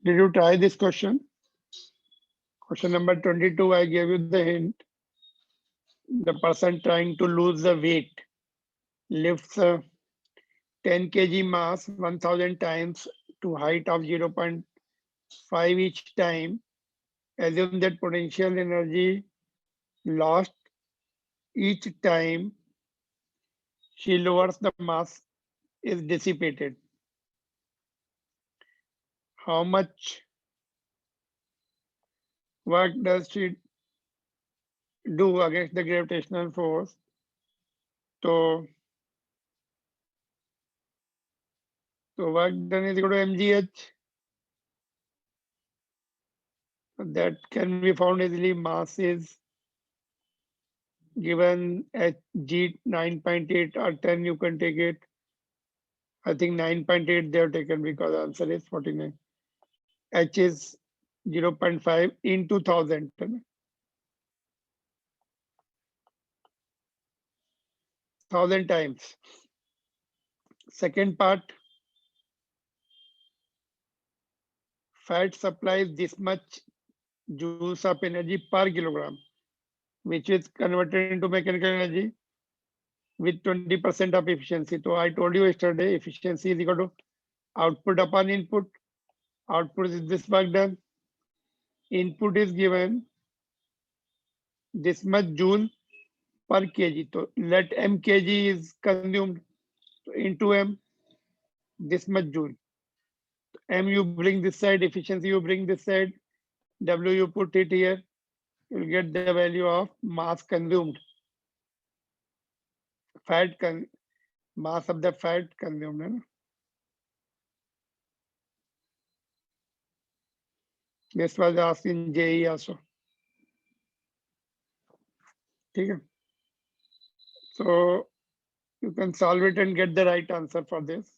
Did you try this question? Question number 22, I gave you the hint. The person trying to lose the weight lifts a 10 kg mass 1000 times to height of 0.5 each time. Assume that potential energy lost each time she lowers the mass is dissipated. How much work does she do against the gravitational force? So work done is equal to mgh. That can be found easily. Mass is given at g 9.8 or 10. You can take it. I think 9.8 they have taken because the answer is 49. H is 0.5 into 1000. 1000 times. Second part, fat supplies this much joules of energy per kilogram, which is converted into mechanical energy with 20% of efficiency. So I told you yesterday, efficiency is equal to output upon input. Output is this work done. Input is given this much joule per kg. So let m kg is consumed into m, this much joule. M you bring this side, efficiency you bring this side, W you put it here, you'll get the value of mass consumed. Mass of the fat consumed. Hai na? This was asked in JEE also. Okay. So you can solve it and get the right answer for this.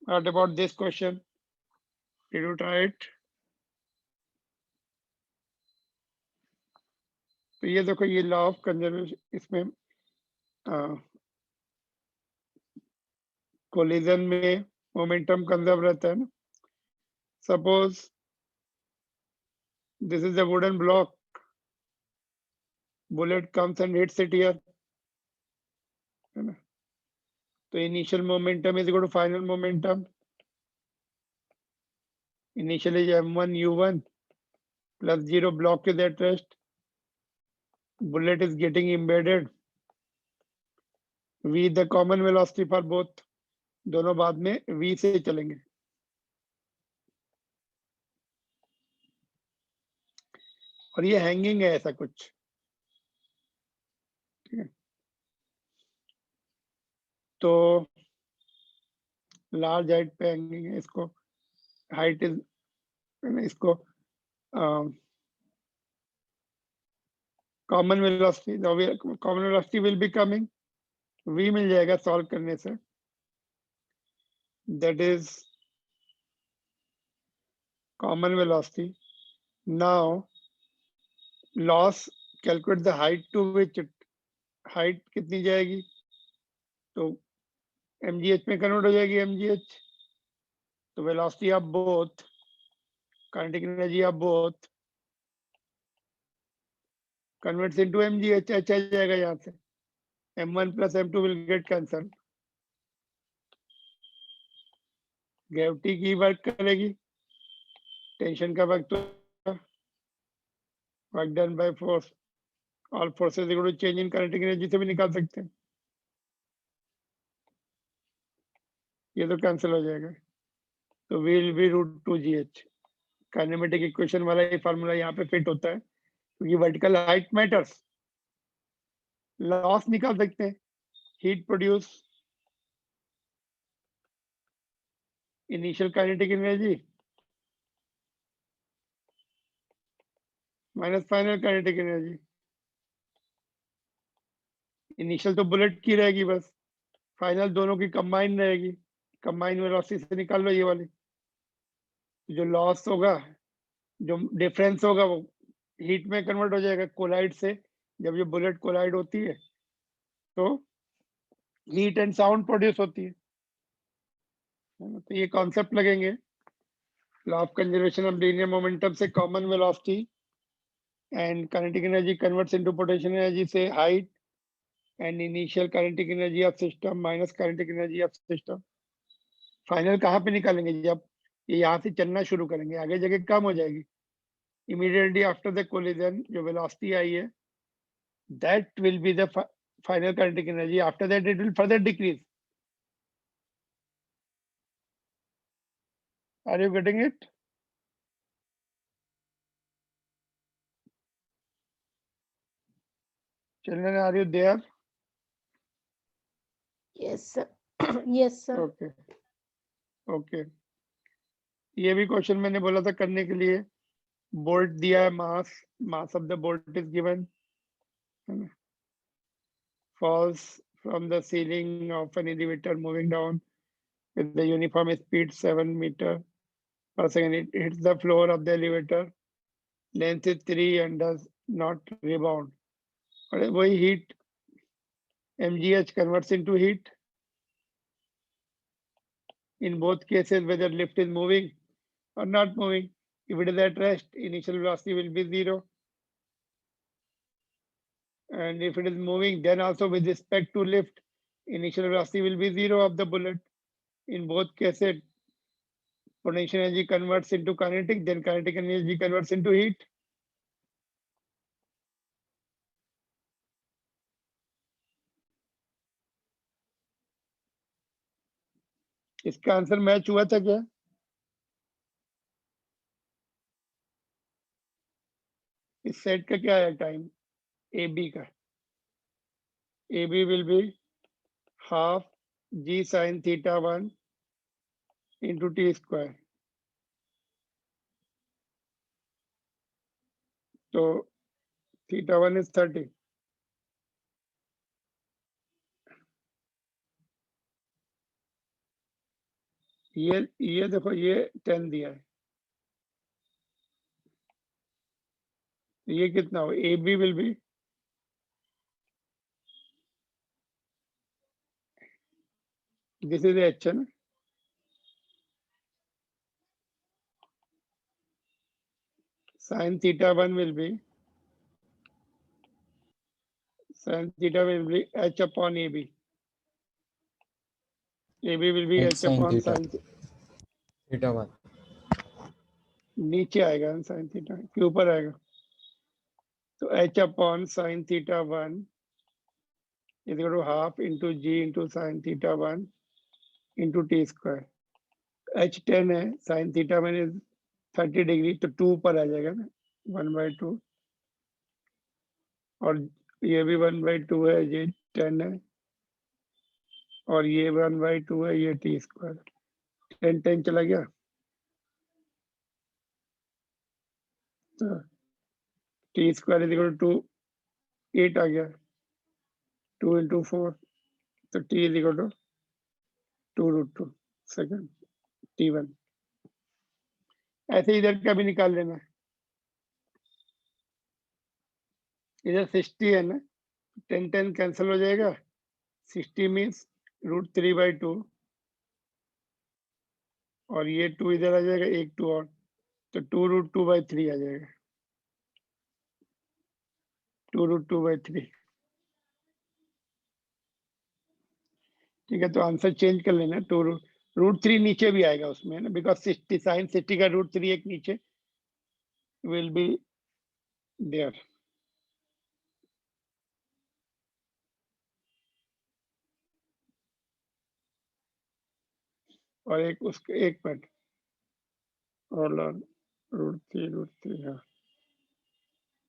What about this question? Did you try it? तो ये देखो, ये law of conservation, इसमें collision में momentum conserve रहता है ना. Suppose this is a wooden block, bullet comes and hits it here, है ना. तो initial momentum is equal to final momentum. Initially m1 u1 plus 0, block is at rest, bullet is getting embedded. V the common velocity for both, दोनों बाद में v से चलेंगे. और ये हैंगिंग है ऐसा कुछ, ठीक है. तो लार्ज हाइट पे हैंगिंग है, इसको हाइट इज, इसको common velocity will be coming, v मिल जाएगा सॉल्व करने से. That is common velocity. Now loss, calculate the height to which, height कितनी जाएगी, तो mgh में कन्वर्ट हो जाएगी. mgh तो velocity of both, kinetic energy of both converts into mgh. h आ जाएगा यहाँ से, m1 plus m2 will get cancel. Gravity की वर्क करेगी, टेंशन का वर्क, तो work done by force, all forces equal to change in kinetic energy से भी निकाल सकते हैं. ये तो कैंसिल हो जाएगा. तो will be √2gh. Kinematic equation वाला ये फार्मूला यहाँ पे फिट होता है, क्योंकि वर्टिकल हाइट मैटर्स. लॉस निकाल सकते हैं, heat produce, initial kinetic energy minus final kinetic energy. Initial तो बुलेट की रहेगी बस, फाइनल दोनों की कंबाइन रहेगी. कंबाइन वेलोसिटी से निकाल लो ये वाली. जो लॉस होगा, जो डिफरेंस होगा, वो हीट में कन्वर्ट हो जाएगा कोलाइड से. जब ये बुलेट कोलाइड होती है तो हीट एंड साउंड प्रोड्यूस होती है. है ना। तो ये कॉन्सेप्ट लगेंगे, law of conservation of linear momentum से common velocity and kinetic energy converts into potential energy से height and initial kinetic energy of system minus kinetic energy of system. Final कहाँ पे निकालेंगे? जब ये यहाँ से चलना शुरू करेंगे, आगे जगह कम हो जाएगी। इमीडिएटली आफ्टर द कोलिजन जो वेलोसिटी आई है, that will be the final kinetic energy. After that, it will further decrease. Are you getting it? Children, are you there? Yes, sir. Yes, sir. Okay. Okay. ये भी question मैंने बोला था करने के लिए। बोल्ट दिया है, mass of the bolt is given, falls from the ceiling of an elevator moving down with the uniform speed 7 meter per second. It hits the floor of the elevator. Length is 3 and does not rebound. और वही heat mgh converts into heat. In both cases, whether lift is moving or not moving, if it is at rest, initial velocity will be 0. And if it is moving, then also with respect to lift, initial velocity will be 0 of the bullet. In both cases, potential energy converts into kinetic, then kinetic energy converts into heat. इसका answer match हुआ था क्या? इस set का क्या है time? A B का, A B will be half g sin theta 1 into t square. तो theta 1 is 30. ये देखो, ये 10 दिया है, ये कितना हो? A B will be this is H है ना, sin theta 1 will be sin theta will be h upon ab. ab will be h upon sin theta 1 नीचे आएगा sin theta के ऊपर आएगा, तो h upon sin theta 1 is equal to half into g into sin theta 1 into t square. h 10 है, sin theta 1 is 30 degree, तो 2 पर आ जाएगा ना, 1/2, और ये भी 1/2 है, ये 10 है, और ये 1/2 है, ये t स्क्वायर, 10 चला गया, तो t square is equal to 8 आ गया, 2 into 4, तो t इज इक्वल टू 2√2 सेकंड t1। ऐसे इधर का भी निकाल लेना, इधर 60 है ना, 10 कैंसिल हो जाएगा, 60 मीन्स √3/2, और ये 2 इधर आ जाएगा, एक 2 और, तो 2√2/3 आ जाएगा, 2√2/3। ठीक है, तो आंसर चेंज कर लेना, √3 नीचे भी आएगा उसमें ना, बिकॉज 60 sin 60 का √3 एक नीचे विल बी देयर। और एक उसके एक मिनट और √3 हाँ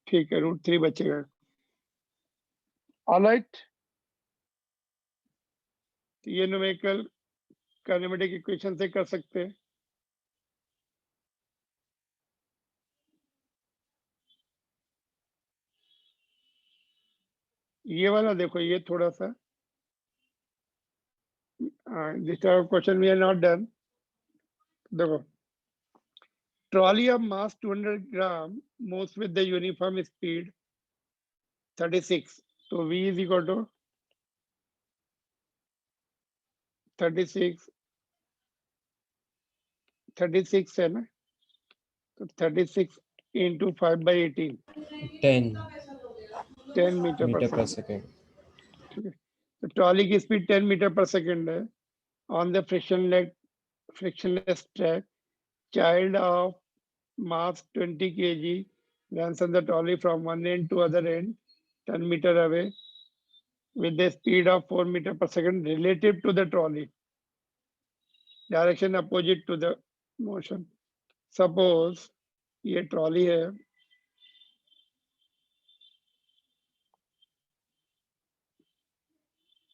ठीक है, √3 बचेगा। ऑलराइट, ये न्यूमेरिकल काइनेमेटिक इक्वेशन से कर सकते हैं। ये वाला देखो, ये थोड़ा सा this question we are not done. देखो, trolley of mass 200 gram moves with the uniform speed 36, तो v इज इक्वल टू 36 36 है ना, तो 36 into 5/18 10 10 मीटर meter पर per सेकेंड। second. ठीक है, तो ट्रॉली की स्पीड 10 मीटर पर सेकेंड है on the frictionless track. Child of mass 20 kg runs on the trolley from one end to other end 10 meter away with a speed of 4 meter per second relative to the trolley. Direction opposite to the motion. Suppose ये trolley है,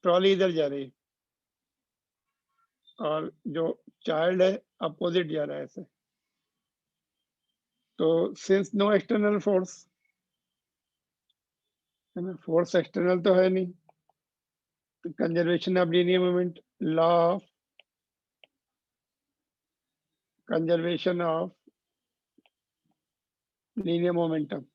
trolley इधर जा रही है और जो child है opposite जा रहा है ऐसे, तो सिंस नो एक्सटर्नल फोर्स है ना, फोर्स एक्सटर्नल तो है नहीं, तो conservation of linear moment, law of conservation of linear momentum.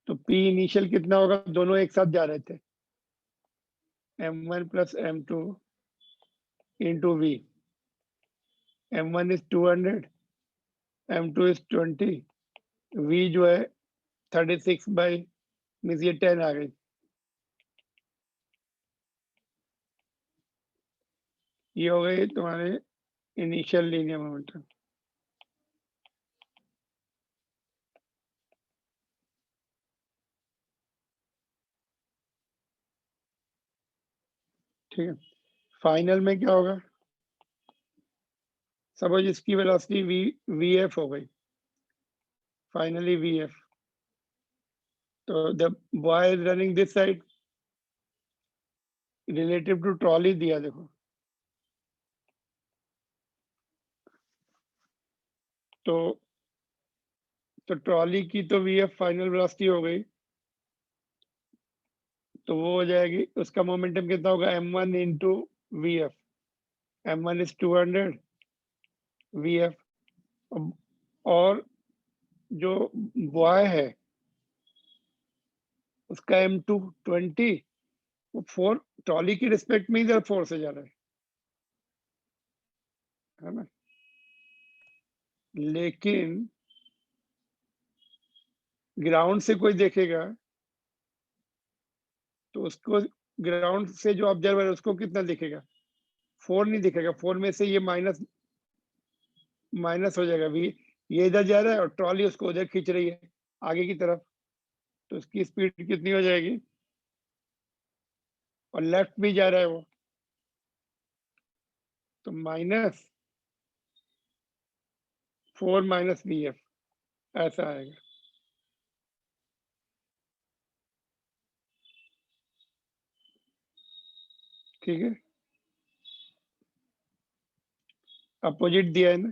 तो P इनिशियल कितना होगा, दोनों एक साथ जा रहे थे, m1 plus m2 into v. m1 is 200, m2 is 20, v जो है 36 by मीन्स ये 10 आ गई, ये हो गई तुम्हारे इनिशियल लीनियर मोमेंटम। ठीक है, फाइनल में क्या होगा, सपोज इसकी वेलोसिटी vf हो गई, फाइनली vf, तो the boy is running this side relative to trolley दिया देखो, तो ट्रॉली की तो vf फाइनल वेलोसिटी हो गई, तो वो हो जाएगी, उसका मोमेंटम कितना होगा, m1 into vf, m1 is 200 vf, और जो बॉय है उसका m2 20, वो 4 ट्रॉली की रिस्पेक्ट में इधर 4 से जा रहा है ना, लेकिन ग्राउंड से कोई देखेगा तो उसको, ग्राउंड से जो ऑब्जर्वर है उसको कितना दिखेगा, 4 नहीं दिखेगा, 4 में से ये माइनस हो जाएगा, ये इधर जा रहा है और ट्रॉली उसको उधर खींच रही है आगे की तरफ, तो उसकी स्पीड कितनी हो जाएगी, और लेफ्ट भी जा रहा है वो, तो -4 माइनस vf ऐसा आएगा। ठीक है, अपोजिट दिया है ना,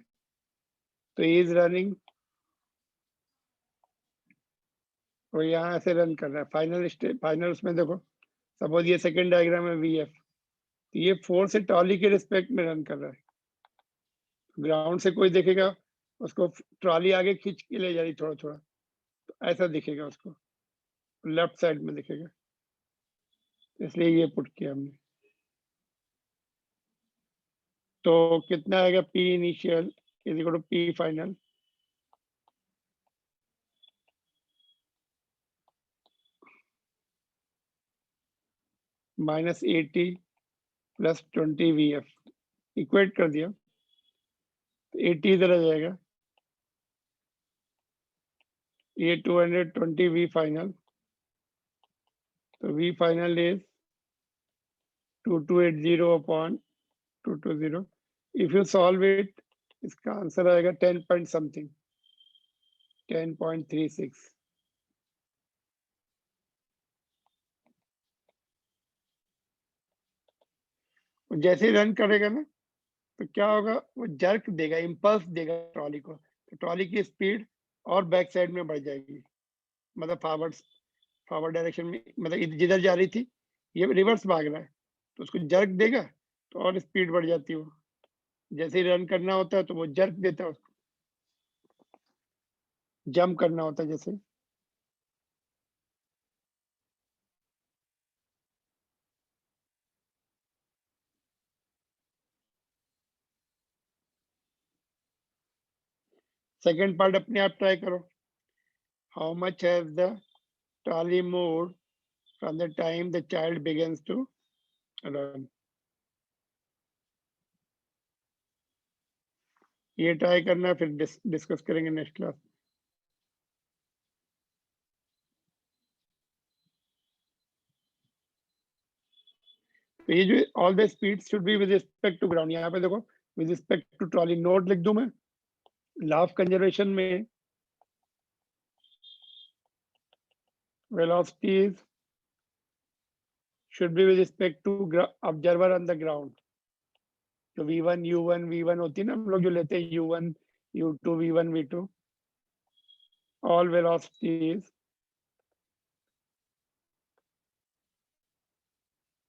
तो इज रनिंग और यहाँ से रन कर रहा है, फाइनल उसमें देखो, सपोज ये सेकंड डायग्राम है vf, तो ये 4 से ट्रॉली के रिस्पेक्ट में रन कर रहा है, ग्राउंड से कोई देखेगा उसको ट्रॉली आगे खींच के ले जा रही थोड़ा थोड़ा, तो ऐसा दिखेगा उसको, लेफ्ट साइड में दिखेगा, इसलिए ये पुट किया हमने। तो कितना आएगा, P initial is equal to P final, -80 + 20 vf, equate कर दिया, तो 80 इधर आ जाएगा, ये 220 v फाइनल, तो v final is 2280 upon 220, if you solve it इसका आंसर आएगा 10 पॉइंट समथिंग, 10.36। जैसे ही रन करेगा ना, तो क्या होगा, वो जर्क देगा, इम्पल्स देगा ट्रॉली को, तो ट्रॉली की स्पीड और बैक साइड में बढ़ जाएगी, मतलब फॉरवर्ड डायरेक्शन में, मतलब जिधर जा रही थी ये रिवर्स भाग रहा है, तो उसको जर्क देगा तो और स्पीड बढ़ जाती है वो, जैसे ही रन करना होता है तो वो जर्क देता है, उसको जंप करना होता है जैसे, सेकेंड पार्ट अपने आप ट्राई करो. How much has the trolley moved from the time the child begins to run. ये ट्राई करना, फिर डिस्कस करेंगे नेक्स्ट क्लास. तो ये जो all the speed should be with respect to ground. यहाँ पे देखो with respect to trolley note लिख दूं मैं. लॉ ऑफ कंजर्वेशन में velocities should be with respect to observer on the ground. तो v1 u1 v1 होती है ना, हम लोग जो लेते हैं u1 u2 v1 v2. all velocities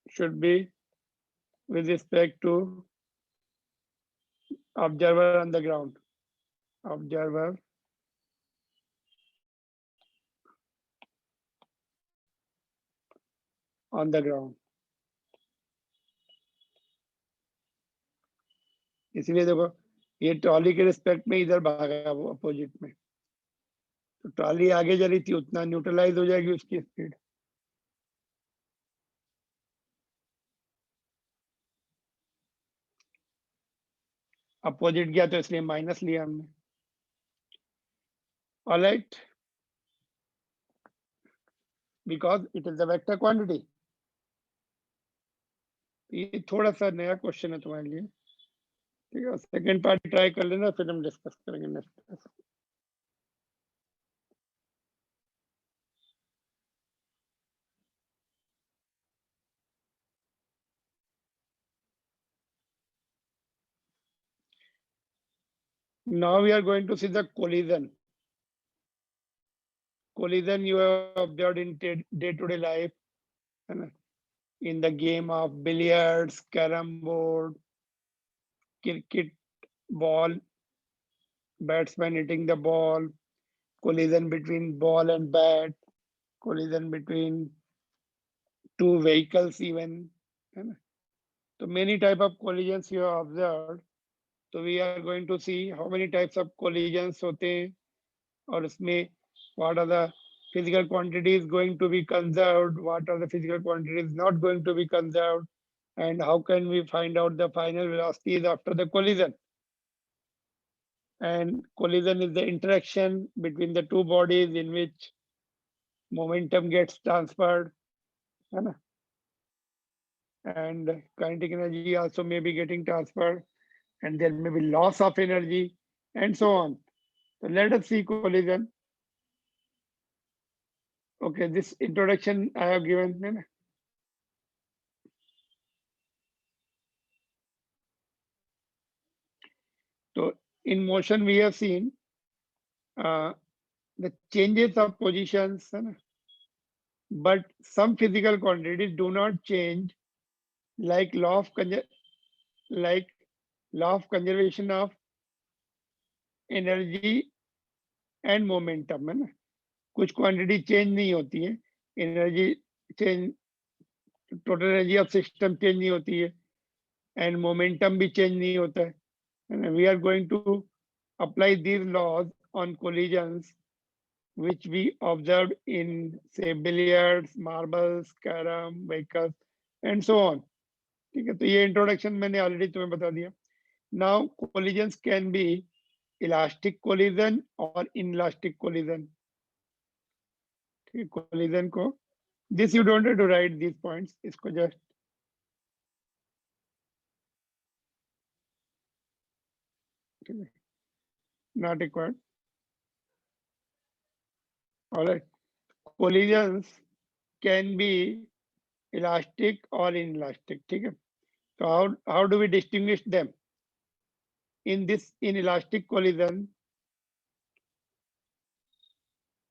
should be with respect to observer on the ground. Observer on the ground. इसलिए देखो ये ट्रॉली के रिस्पेक्ट में इधर भागा वो अपोजिट में. तो ट्रॉली आगे जा रही थी उतना न्यूट्रलाइज हो जाएगी उसकी स्पीड. अपोजिट गया तो इसलिए माइनस लिया हमने. Alright, because it is the vector quantity. ये थोड़ा सा नया क्वेश्चन है तुम्हारे लिए. ठीक है, सेकंड पार्ट ट्राई कर लेना, फिर हम डिस्कस करेंगे next class. Now we are going to see the collision. Collision you have observed in day-to-day life, in the game of billiards, carom board, cricket ball, batsman hitting the ball, collision between ball and bat, collision between two vehicles even. So many type of collisions you have observed. So we are going to see how many types of collisions होते हैं और उसमें what are the physical quantities going to be conserved, what are the physical quantities not going to be conserved, and how can we find out the final velocities after the collision. And collision is the interaction between the two bodies in which momentum gets transferred, and kinetic energy also may be getting transferred, and there may be loss of energy, and so on. So let us see collision. Okay, this introduction I have given. So in motion we have seen the changes of positions, but some physical quantities do not change, like law of conservation of energy and momentum, है ना. कुछ quantity change नहीं होती है, energy change, total energy of system change नहीं होती है, and momentum भी चेंज नहीं होता है. We are going to apply these laws on collisions which we observed in say billiards, marbles, carom, vehicles and so on. ठीक है, तो ये इंट्रोडक्शन मैंने ऑलरेडी तुम्हें बता दिया. Now collisions can be elastic collision or inelastic collision. ठीक है, कोलिजन को this you don't have to write these points, इसको just not required. Alright, collisions can be elastic or inelastic. ठीक है, so how do we distinguish them? In elastic collision,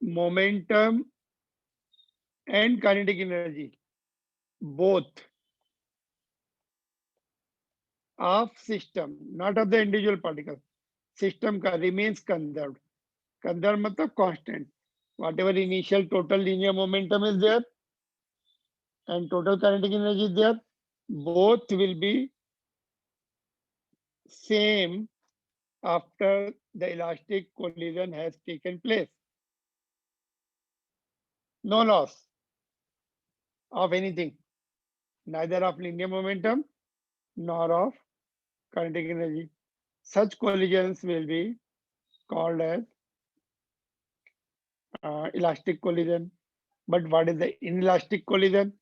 momentum and kinetic energy both of system, not of the individual particles, system का remains conserved. Conserved मतलब constant. Whatever initial total linear momentum is there and total kinetic energy is there, both will be same after the elastic collision has taken place. No loss of anything, neither of linear momentum nor of kinetic energy. Such collisions will be called as elastic collision. But what is the inelastic collision?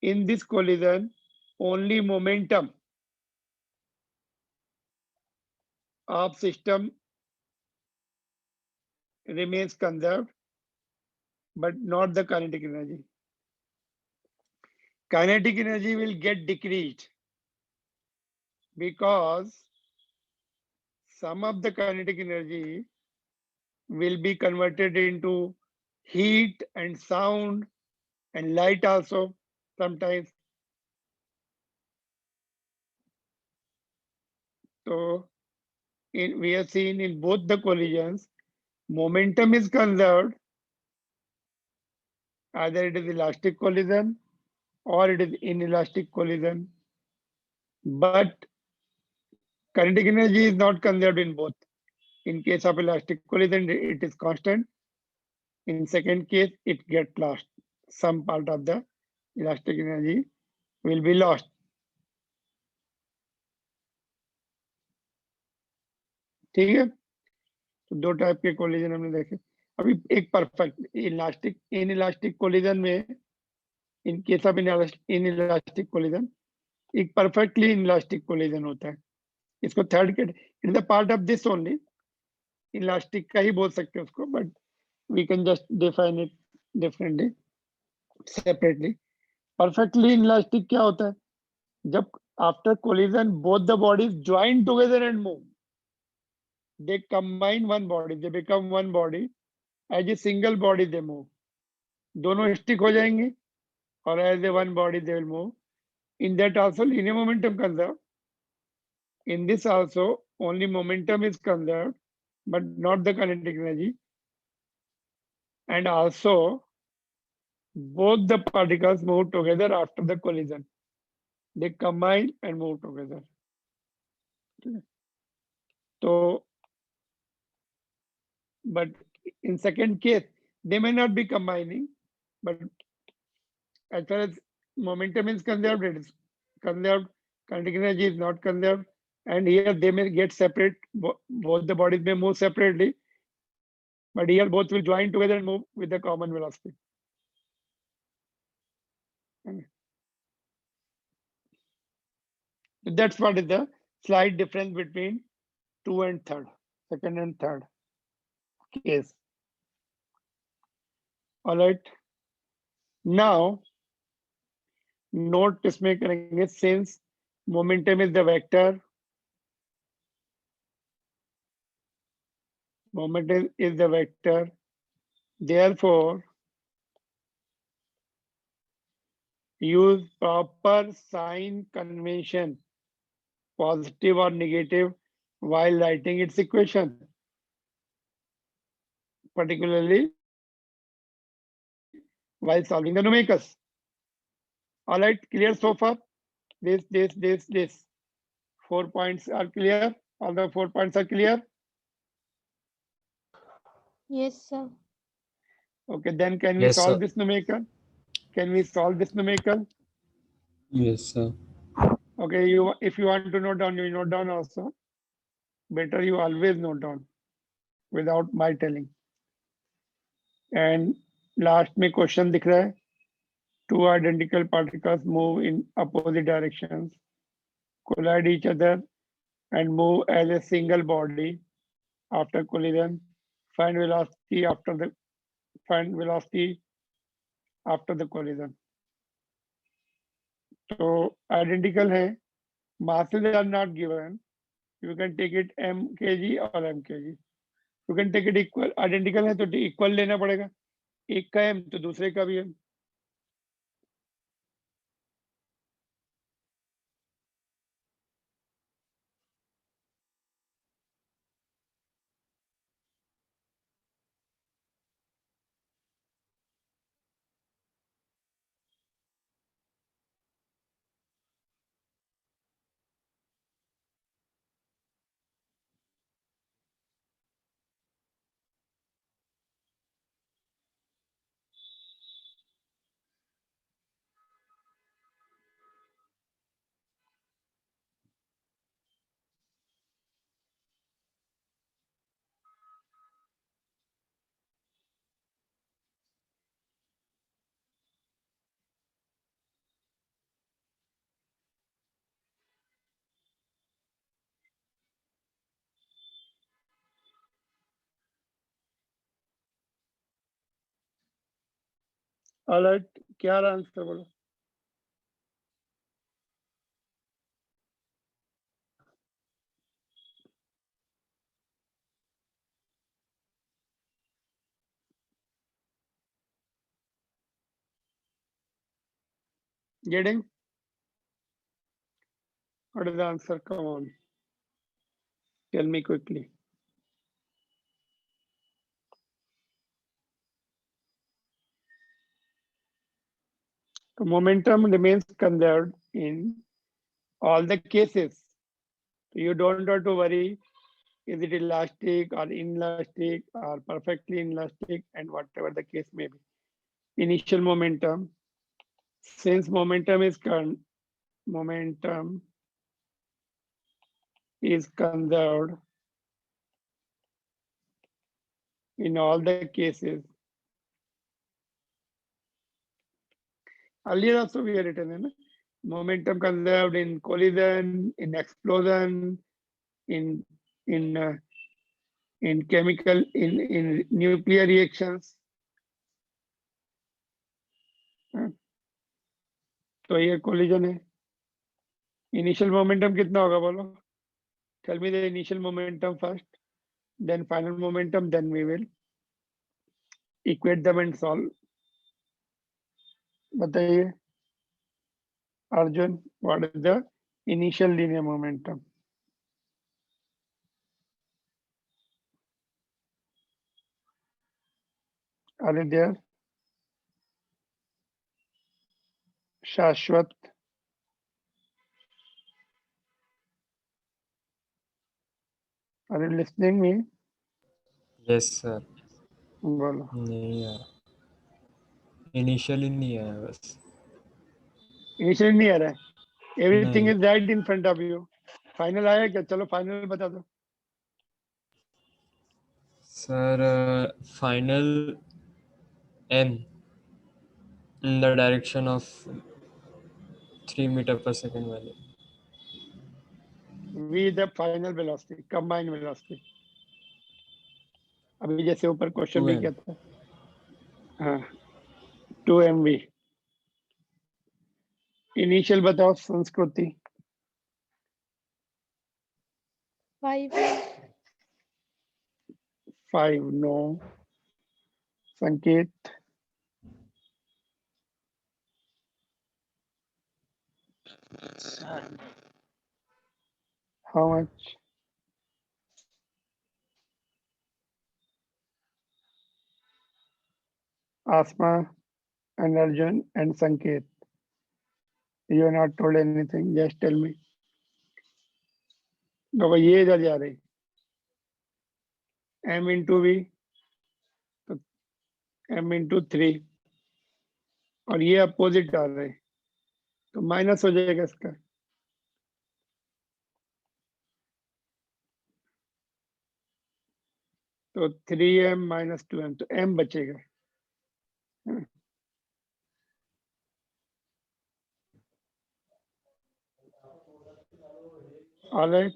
In this collision, only momentum of system remains conserved, but not the kinetic energy. Kinetic energy will get decreased because some of the kinetic energy will be converted into heat and sound and light also sometimes. So we have seen in both the collisions, momentum is conserved, either it is elastic collision or it is inelastic collision. But kinetic energy is not conserved in both. In case of elastic collision, it is constant. In second case, it gets lost. Some part of the elastic energy will be lost. ठीक है, तो दो type के collision हमने देखे. अभी एक perfect elastic inelastic collision में, in case of inelastic collision, एक परफेक्टली इनइलास्टिक कोलिजन होता है. इसको थर्ड के it the part of this only, elastic का ही बोल सकते हैं उसको, but we can just define it differently separately. Perfectly inelastic क्या होता है? जब after collision both the bodies join together and move, they combine one body, they become one body, as a single body they move. दोनों stick हो जाएंगे और as a one body they will move. In that also linear momentum conserved. In this also only momentum is conserved, but not the kinetic energy. And also both the particles move together after the collision. They combine and move together. So, but in second case, they may not be combining, but as far as momentum is conserved, it is conserved. Kinetic energy is not conserved, and here they may get separate. Both the bodies may move separately, but here both will join together and move with the common velocity. That's what is the slight difference between second and third case. All right. Now, note इसमें करेंगे, since momentum is the vector, momentum is the vector, therefore use proper sign convention, positive or negative, while writing its equation, particularly while solving the numericals. All right, clear so far? This. 4 points are clear. All the 4 points are clear. Yes, sir. Okay, then can we Yes, solve sir. this numerical? Can we solve this numerical? Yes, sir. Okay, if you want to note down, you note down also. Better you always note down without my telling. And last में question दिख रहा है. Two identical particles move in opposite directions, collide each other, and move as a single body after collision. Find velocity after the collision. So identical है, masses are not given. You can take it m kg or m kg. You can take it equal. Identical है तो equal लेना पड़ेगा. एक का m तो दूसरे का भी m. ऑलराइट, क्या आंसर बोलो? Getting? What is the answer? Come on. Tell me quickly. The momentum remains conserved in all the cases. You don't have to worry, is it elastic or inelastic or perfectly inelastic, and whatever the case may be. Initial momentum, since momentum is conserved in all the cases. Earlier also we had written momentum conserved in collision, in explosion, in chemical, in nuclear reactions. तो ये collision है. Initial momentum कितना होगा बोलो? Tell me the initial momentum first, then final momentum, then we will equate them and solve. बताइए Arjun, what is the initial linear momentum? Are you there? Shashwat, are you listening me? Yes, sir. बोलो. नहीं यार, initially नहीं आया बस. Initially नहीं आ रहा है. Everything नहीं. is right in front of you. Final आया क्या? चलो final बता दो. Sir, final m in the direction of 3 meter per second value. V is the final velocity, combined velocity. अभी जैसे ऊपर क्वेश्चन में 2m. क्या था? हाँ, 2mv. इनिशियल बताओ संस्कृति. 5. 5 नो. संकेत. How much? Asma and Arjun and Sanket. You are not told anything. Just tell me. बाबा ये इधर जा रही. m into v, तो m into 3, और ये अपोजिट आ रहे, तो माइनस हो जाएगा इसका. तो 3m minus 2m, तो m बचेगा. All right.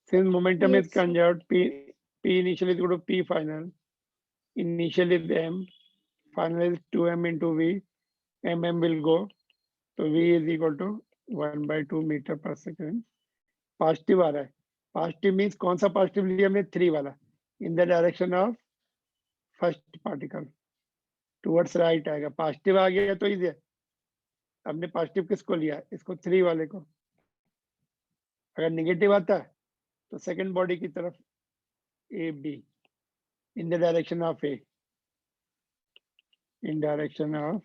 Since momentum is Yes, sir. conserved, p initial is equal to p final. Initial is m, final is 2m into v. mm will go, so v is equal to 1/2 meter per second. Positive आ रहा है. Positive means कौन सा positive लिया हमने? 3 वाला. इन the direction of first particle towards right आएगा. Positive आ गया तो इजी है. हमने पॉजिटिव किसको लिया? इसको 3 वाले को. अगर नेगेटिव आता है तो सेकंड बॉडी की तरफ A B, in the direction of A, in direction of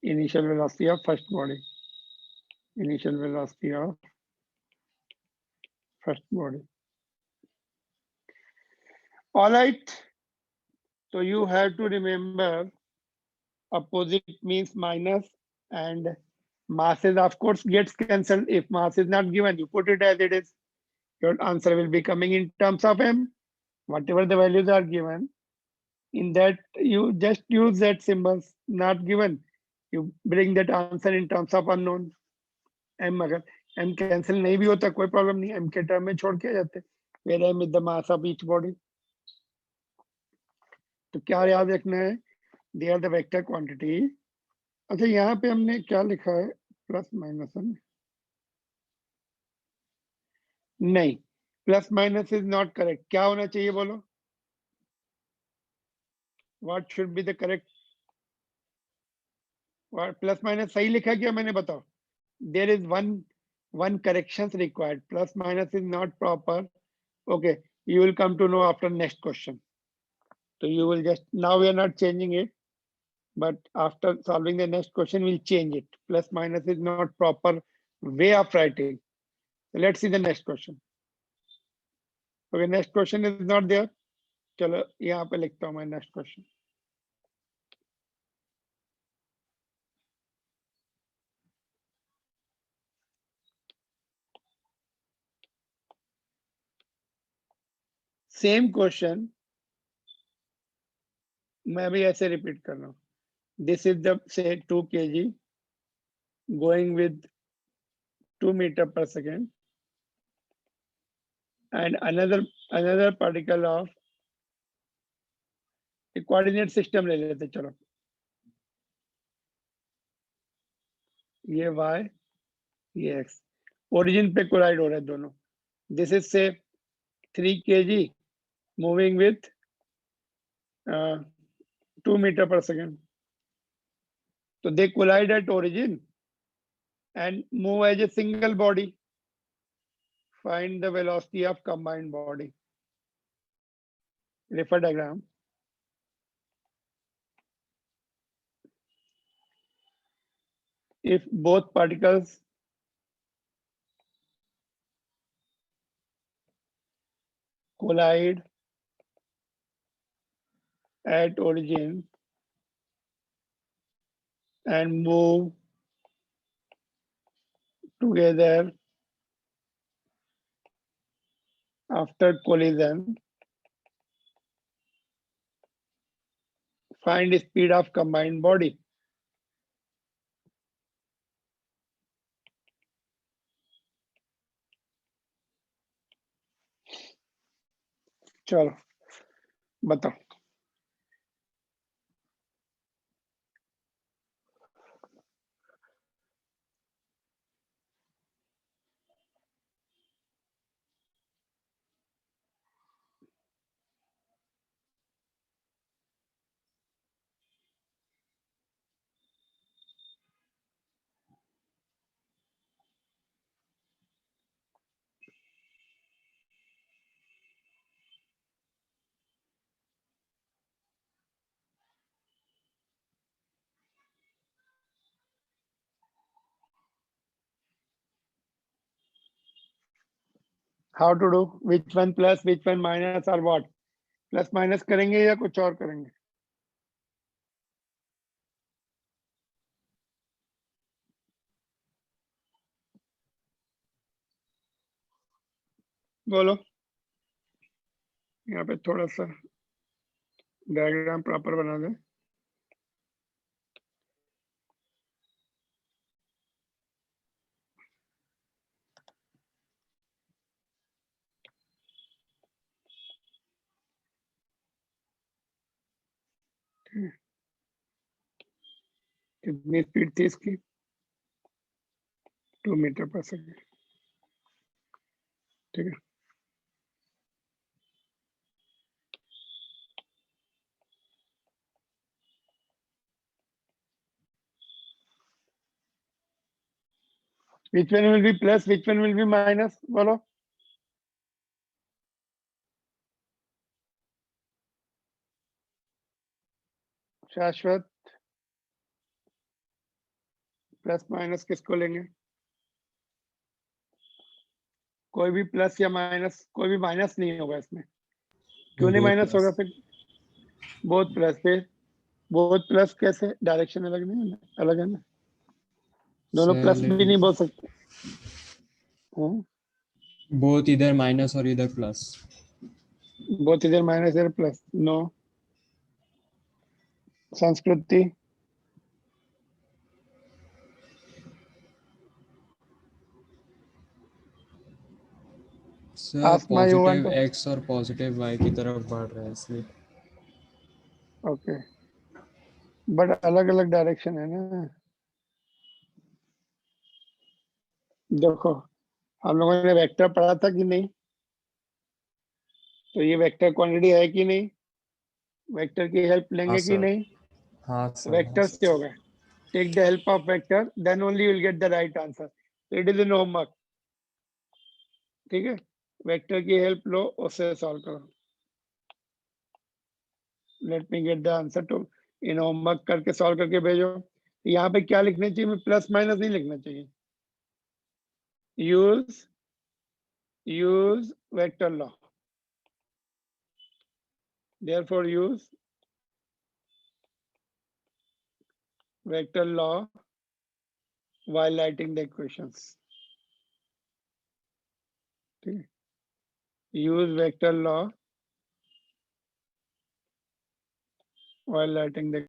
initial velocity of first body. Initial velocity of first body. All right. So you have to remember opposite means minus, and masses of course gets cancelled. If mass is not given, you put it as it is. Your answer will be coming in terms of m. Whatever the values are given, in that you just use that symbols. Not given, you bring that answer in terms of unknown. m अगर m cancel नहीं भी होता कोई problem नहीं. m के term में छोड़ के जाते. where m is the mass of each body. तो क्या याद रखना है, they are the vector quantity. अच्छा यहाँ पे हमने क्या लिखा है, प्लस माइनस है ना? नहीं, plus minus is not correct. क्या होना चाहिए बोलो, what should be the correct? Plus minus सही लिखा क्या मैंने, बताओ। There is one corrections required. Plus minus is not proper. Okay, you will come to know after next question. So you will just, now we are not changing it, but after solving the next question we'll change it. Plus minus is not proper way of writing. So let's see the next question. Okay, next question is not there. चलो यहाँ पे लिखता हूँ मैं next question. Same question मैं भी ऐसे repeat कर रहा हूँ. This is the say 2 kg going with 2 meter per second, and another particle of coordinate system ले लेते. चलो ये y ये x, ओरिजिन पे कोलाइड हो रहे हैं दोनों. दिस इज से 3 kg moving with 2 meter per second. So they collide at origin and move as a single body. Find the velocity of combined body. Refer diagram. If both particles collide at origin and move together after collision, find speed of combined body. चलो बताओ. How to do, which one plus, which one minus, or what? Plus minus करेंगे या कुछ और करेंगे? बोलो. यहाँ पे थोड़ा सा डायग्राम प्रॉपर बना दे. कितनी स्पीड थी इसकी? 2 मीटर पर सेकेंड. ठीक है. Which one will be plus, which one will be minus? बोलो. शाश्वत, प्लस माइनस किसको लेंगे? कोई भी प्लस या माइनस, कोई भी माइनस नहीं होगा इसमें. क्यों नहीं माइनस होगा फिर? Both plus. फिर बोथ प्लस कैसे? डायरेक्शन अलग नहीं है ना, अलग है ना. दोनों प्लस भी नहीं बोल सकते. बोथ इधर माइनस और इधर प्लस. बोथ इधर माइनस इधर प्लस. नो. संस्कृति. Sir Asma, you want positive to- x और पॉजिटिव y की तरफ बढ़ रहा है इसलिए. ओके, बट अलग अलग डायरेक्शन है ना। देखो हम लोगों ने वेक्टर पढ़ा था कि नहीं, तो ये वेक्टर क्वांटिटी है कि नहीं, वेक्टर की हेल्प लेंगे कि sir. नहीं, हाँ सर, वेक्टर से होगा। Take the help of vector, then only you will get the right answer. It is in homework, ठीक है। वेक्टर की हेल्प लो, उससे सॉल्व करो। Let me get the answer to in homework करके सॉल्व करके भेजो। यहाँ पे क्या लिखना चाहिए, प्लस माइनस नहीं लिखना चाहिए। Use vector law, therefore use vector law while writing the equations, ठीक है। use vector law while writing the